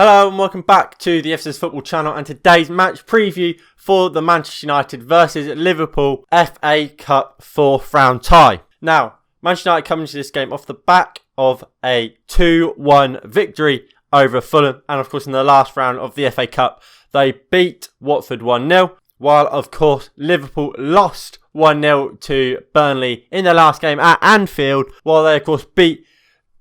Hello and welcome back to the FC's Football channel and today's match preview for the Manchester United versus Liverpool FA Cup 4th round tie. Now, Manchester United coming to this game off the back of a 2-1 victory over Fulham, and of course in the last round of the FA Cup they beat Watford 1-0, while of course Liverpool lost 1-0 to Burnley in their last game at Anfield, while they of course beat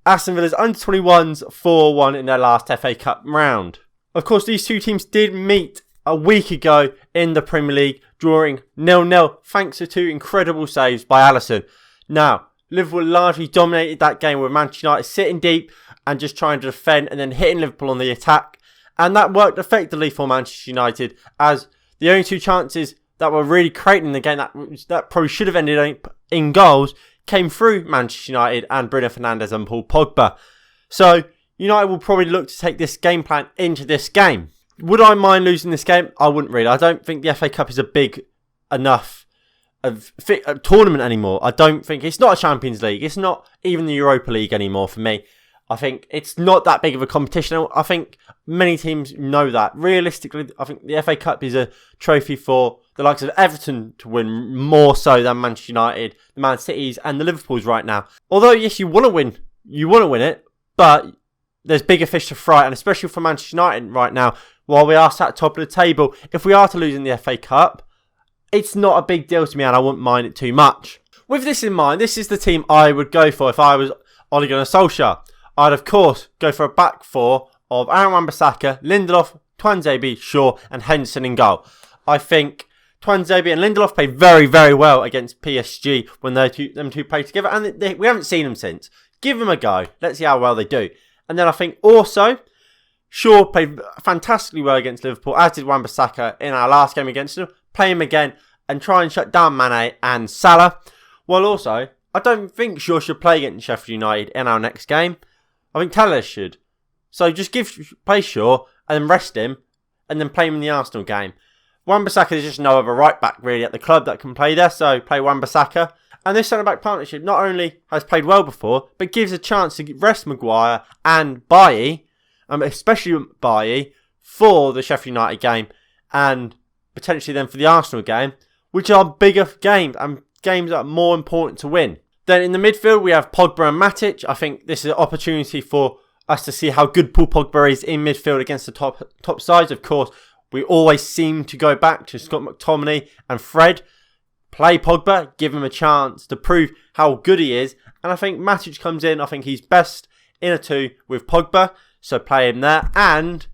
Aston Villa's under-21s 4-1 in their last FA Cup round. Of course, these two teams did meet a week ago in the Premier League, drawing 0-0 thanks to two incredible saves by Alisson. Now, Liverpool largely dominated that game with Manchester United sitting deep and just trying to defend and then hitting Liverpool on the attack. And that worked effectively for Manchester United, as the only two chances that were really creating the game that probably should have ended up in goals came through Manchester United and Bruno Fernandes and Paul Pogba. So, United will probably look to take this game plan into this game. Would I mind losing this game? I wouldn't really. I don't think the FA Cup is a big enough tournament anymore. I don't think it's not a Champions League. It's not even the Europa League anymore for me. I think it's not that big of a competition. I think many teams know that. Realistically, I think the FA Cup is a trophy for the likes of Everton to win more so than Manchester United, the Man Cities and the Liverpools right now. Although, yes, you want to win it, but there's bigger fish to fry, and especially for Manchester United right now, while we are sat top of the table, if we are to lose in the FA Cup, it's not a big deal to me and I wouldn't mind it too much. With this in mind, this is the team I would go for if I was Ole Gunnar Solskjaer. I'd, of course, go for a back four of Aaron Wan-Bissaka, Lindelof, Tuanzebe, Shaw and Henderson in goal. I think Tuanzebe and Lindelof played very, very well against PSG when them two played together, and we haven't seen them since. Give them a go. Let's see how well they do. And then I think also Shaw played fantastically well against Liverpool, as did Wan-Bissaka in our last game against them. Play him again and try and shut down Mane and Salah. While also, I don't think Shaw should play against Sheffield United in our next game. I think Telles should. So just play Shaw and then rest him and then play him in the Arsenal game. Wan-Bissaka is just no other right back really at the club that can play there, so play Wan-Bissaka. And this centre back partnership not only has played well before, but gives a chance to rest Maguire and Bailly, especially Bailly, for the Sheffield United game and potentially then for the Arsenal game, which are bigger games and games that are more important to win. Then in the midfield, we have Pogba and Matic. I think this is an opportunity for us to see how good Paul Pogba is in midfield against the top sides. Of course, we always seem to go back to Scott McTominay and Fred. Play Pogba, give him a chance to prove how good he is. And I think Matic comes in. I think he's best in a two with Pogba. So play him there. And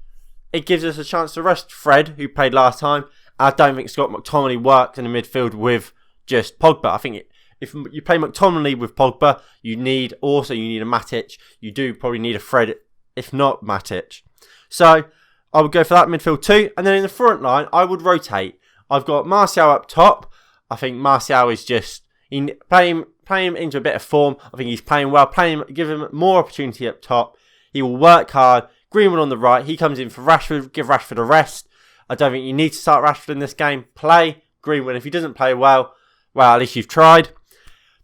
it gives us a chance to rest Fred, who played last time. I don't think Scott McTominay works in the midfield with just Pogba. I think if you play McTominay with Pogba, you need a Matic. You do probably need a Fred, if not Matic. So I would go for that midfield too. And then in the front line, I would rotate. I've got Martial up top. I think Martial is just playing him into a bit of form. I think he's playing well. Give him more opportunity up top. He will work hard. Greenwood on the right. He comes in for Rashford. Give Rashford a rest. I don't think you need to start Rashford in this game. Play Greenwood. If he doesn't play well, at least you've tried.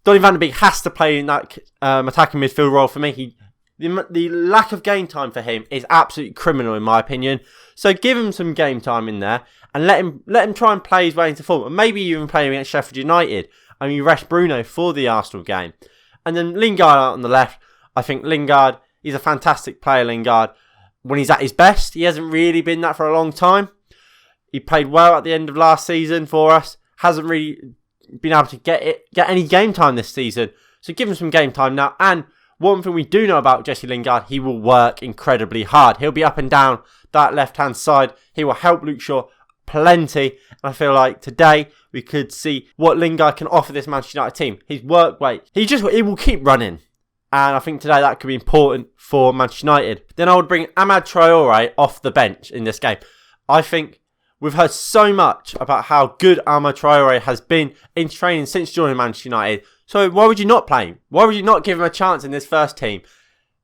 Donny van de Beek has to play in that attacking midfield role for me. The lack of game time for him is absolutely criminal in my opinion. So give him some game time in there and let him try and play his way into form. And maybe even play him against Sheffield United. And you rest Bruno for the Arsenal game. And then Lingard out on the left. I think Lingard is a fantastic player, Lingard. When he's at his best, he hasn't really been that for a long time. He played well at the end of last season for us. Hasn't really been able to get any game time this season. So give him some game time now. And one thing we do know about Jesse Lingard, he will work incredibly hard. He'll be up and down that left-hand side. He will help Luke Shaw plenty. And I feel like today we could see what Lingard can offer this Manchester United team. His work rate, he will keep running. And I think today that could be important for Manchester United. Then I would bring Amad Traore off the bench in this game. I think we've heard so much about how good Amad Traore has been in training since joining Manchester United. So why would you not play him? Why would you not give him a chance in this first team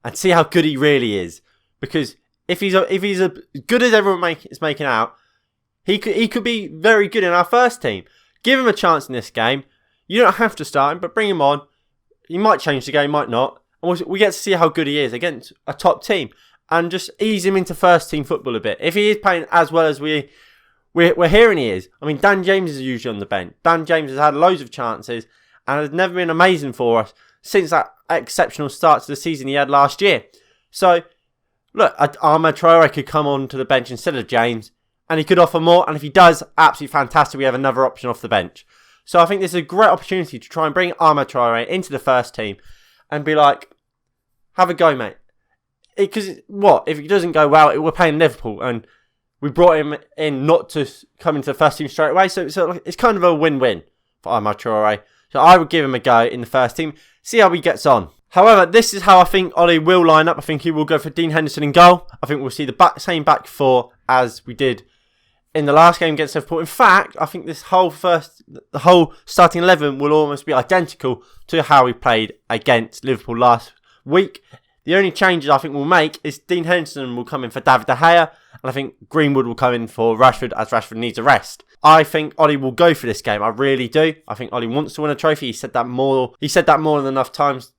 and see how good he really is? Because if he's as good as everyone is making out, he could be very good in our first team. Give him a chance in this game. You don't have to start him, but bring him on. He might change the game, might not. And we get to see how good he is against a top team. and just ease him into first team football a bit. If he is playing as well as we're hearing he is. I mean, Dan James is usually on the bench. Dan James has had loads of chances and has never been amazing for us since that exceptional start to the season he had last year. So, look, Ahmed Traore could come on to the bench instead of James, and he could offer more, and if he does, absolutely fantastic. We have another option off the bench. So I think this is a great opportunity to try and bring Ahmed Traore into the first team and be like, have a go, mate. Because if it doesn't go well, we're playing Liverpool, and we brought him in not to come into the first team straight away. So it's kind of a win-win for Ahmed Traore. So I would give him a go in the first team, see how he gets on. However, this is how I think Ollie will line up. I think he will go for Dean Henderson in goal. I think we'll see the same back four as we did in the last game against Liverpool. In fact, I think the whole starting 11 will almost be identical to how we played against Liverpool last week. The only changes I think we'll make is Dean Henderson will come in for David De Gea, and I think Greenwood will come in for Rashford, as Rashford needs a rest. I think Ollie will go for this game. I really do. I think Ollie wants to win a trophy. He said that more than enough times.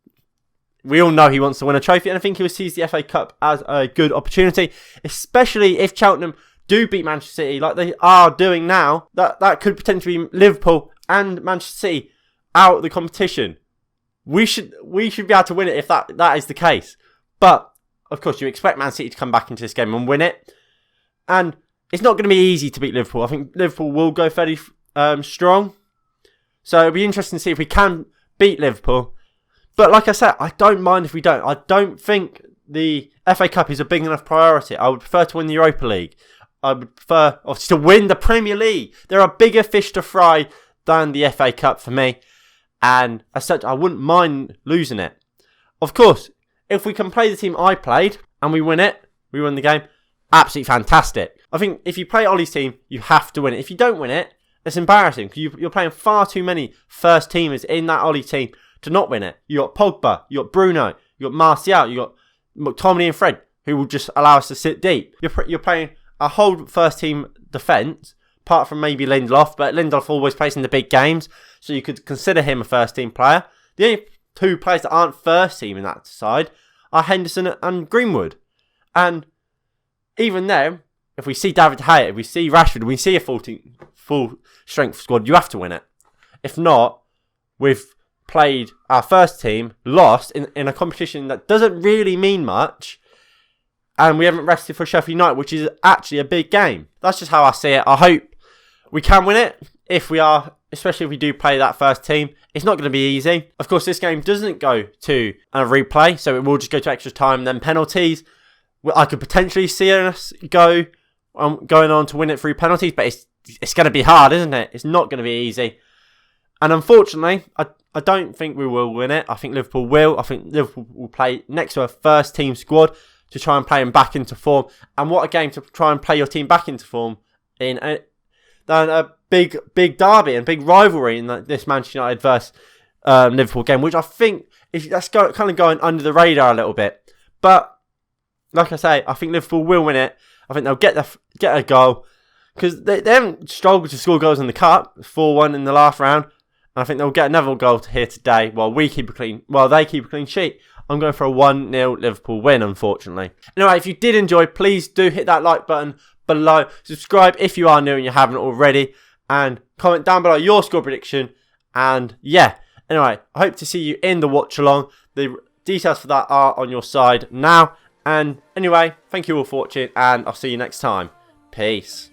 We all know he wants to win a trophy, and I think he will seize the FA Cup as a good opportunity, especially if Cheltenham do beat Manchester City like they are doing now. That could potentially be Liverpool and Manchester City out of the competition. We should be able to win it if that is the case. But of course, you expect Man City to come back into this game and win it, and it's not going to be easy to beat Liverpool. I think Liverpool will go fairly strong, so it'll be interesting to see if we can beat Liverpool. But like I said, I don't mind if we don't. I don't think the FA Cup is a big enough priority. I would prefer to win the Europa League. I would prefer, obviously, to win the Premier League. There are bigger fish to fry than the FA Cup for me. And as such, I wouldn't mind losing it. Of course, if we can play the team I played and we win the game, absolutely fantastic. I think if you play Ollie's team, you have to win it. If you don't win it, it's embarrassing because you're playing far too many first teamers in that Ollie team to not win it. You got Pogba, you got Bruno, you got Martial, you got McTominay and Fred, who will just allow us to sit deep. You're playing a whole first team defence, apart from maybe Lindelof, but Lindelof always plays in the big games, so you could consider him a first team player. The only two players that aren't first team in that side are Henderson and Greenwood. And even then, if we see David De Gea, if we see Rashford, we see a full strength squad, you have to win it. If not, we've played our first team, lost in a competition that doesn't really mean much, and we haven't rested for Sheffield United, which is actually a big game. That's just how I see it. I hope we can win it especially if we do play that first team. It's not going to be easy. Of course, this game doesn't go to a replay, so it will just go to extra time, then penalties. I could potentially see us going on to win it through penalties, but it's going to be hard, isn't it? It's not going to be easy. And unfortunately, I don't think we will win it. I think Liverpool will. I think Liverpool will play next to a first team squad to try and play them back into form. And what a game to try and play your team back into form in a big derby and big rivalry in this Manchester United versus Liverpool game, which I think that's kind of going under the radar a little bit. But like I say, I think Liverpool will win it. I think they'll get a goal because they haven't struggled to score goals in the cup. 4-1 in the last round. And I think they'll get another goal here today while they keep a clean sheet. I'm going for a 1-0 Liverpool win, unfortunately. Anyway, if you did enjoy, please do hit that like button below. Subscribe if you are new and you haven't already. And comment down below your score prediction. And yeah, anyway, I hope to see you in the watch along. The details for that are on your side now. And anyway, thank you all for watching, and I'll see you next time. Peace.